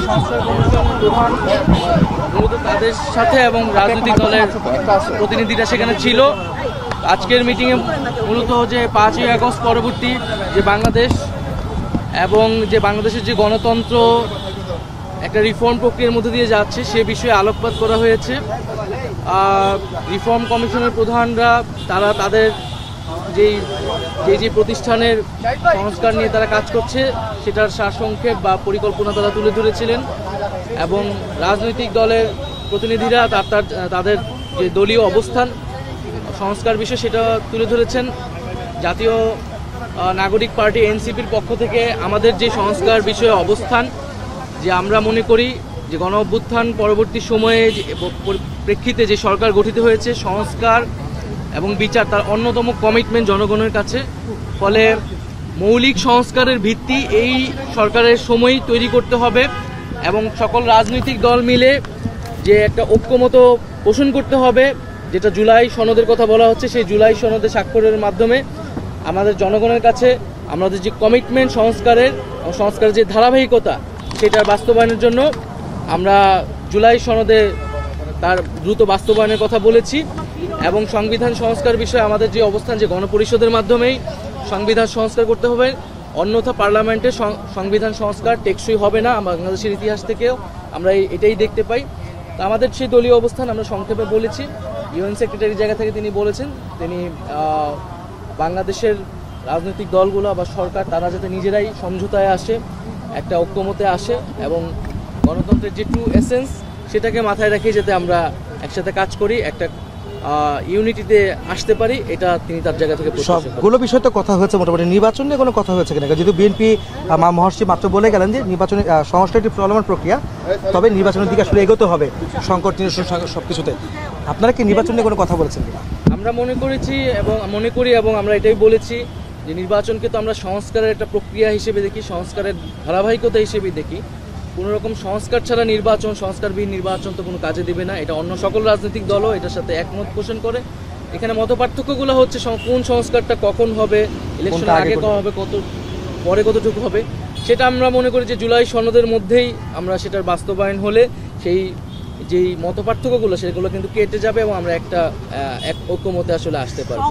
সংস্কার কমিশন প্রধান মূলত তাদের সাথে এবং রাজনৈতিক দলের প্রতিনিধিরা সেখানে ছিল। আজকের মিটিংয়ে মূলত যে 5ই আগস্ট পরবর্তী যে বাংলাদেশ এবং যে বাংলাদেশের যে গণতন্ত্র একটা রিফর্ম প্রক্রিয়ার মধ্যে দিয়ে যাচ্ছে সে বিষয়ে আলোকপাত করা হয়েছে। রিফর্ম কমিশনের প্রধানরা তারা তাদের যে প্রতিষ্ঠানের সংস্কার নিয়ে তারা কাজ করছে সেটার সারসংক্ষেপ বা পরিকল্পনা তারা তুলে ধরেছিলেন এবং রাজনৈতিক দলের প্রতিনিধিরা তাদের যে দলীয় অবস্থান সংস্কার বিষয়ে সেটা তুলে ধরেছেন। জাতীয় নাগরিক পার্টি এনসিপির পক্ষ থেকে আমাদের যে সংস্কার বিষয়ে অবস্থান, যে আমরা মনে করি যে গণ অভ্যুত্থান পরবর্তী সময়ে প্রেক্ষিতে যে সরকার গঠিত হয়েছে সংস্কার এবং বিচার তার অন্যতম কমিটমেন্ট জনগণের কাছে। ফলে মৌলিক সংস্কারের ভিত্তি এই সরকারের সময়ই তৈরি করতে হবে এবং সকল রাজনৈতিক দল মিলে যে একটা ঐক্যমত পোষণ করতে হবে, যেটা জুলাই সনদের কথা বলা হচ্ছে, সেই জুলাই সনদে স্বাক্ষরের মাধ্যমে আমাদের জনগণের কাছে আমাদের যে কমিটমেন্ট সংস্কারের যে ধারাবাহিকতা সেটার বাস্তবায়নের জন্য আমরা জুলাই সনদে তার দ্রুত বাস্তবায়নের কথা বলেছি এবং সংবিধান সংস্কার বিষয়ে আমাদের যে অবস্থান যে গণপরিষদের মাধ্যমেই সংবিধান সংস্কার করতে হবে, অন্যথা পার্লামেন্টে সংবিধান সংস্কার টেকসই হবে না। বাংলাদেশের ইতিহাস থেকেও আমরা এটাই দেখতে পাই। তো আমাদের সেই দলীয় অবস্থান আমরা সংক্ষেপে বলেছি। ইউএন সেক্রেটারির জায়গা থেকে তিনি বলেছেন তিনি বাংলাদেশের রাজনৈতিক দলগুলো বা সরকার তারা যাতে নিজেরাই সমঝোতায় আসে, একটা ঐক্যমতে আসে এবং গণতন্ত্রের যে ট্রু এসেন্স সেটাকে মাথায় রেখে যাতে আমরা একসাথে কাজ করি, একটা ইউনিটিতে আসতে পারি, এটা তিনি তার জায়গা থেকে সবগুলো বিষয় তো কথা হয়েছে। মোটামুটি নির্বাচন নিয়ে কোনো কথা হয়েছে কিনা? যেহেতু বিএনপি মহর্ষি মাত্র বলে গেলেন যে নির্বাচনের সংস্কার একটি চলমান প্রক্রিয়া, তবে নির্বাচনের দিকে আসলে এগোতে হবে সংকট সব কিছুতে। আপনারা কি নির্বাচন নিয়ে কোনো কথা বলেছেন কিনা? আমরা মনে করি এবং আমরা এটাই বলেছি যে নির্বাচনকে তো আমরা সংস্কারের একটা প্রক্রিয়া হিসেবে দেখি, সংস্কারের ধারাবাহিকতা হিসেবে দেখি। কোনো রকম সংস্কার ছাড়া সংস্কারবিহীন নির্বাচন তো কোনো কাজে দেবে না। এটা অন্য সকল রাজনৈতিক দলও এটার সাথে একমত পোষণ করে। এখানে মতপার্থক্যগুলো হচ্ছে কোন সংস্কারটা কখন হবে, ইলেকশনের আগে কখন হবে, পরে কতটুকু হবে, সেটা আমরা মনে করি যে জুলাই সনদের মধ্যেই আমরা সেটার বাস্তবায়ন হলে সেই যেই মতপার্থক্যগুলো সেগুলো কিন্তু কেটে যাবে এবং আমরা একটা ঐক্যমতে আসলে আসতে পারবো।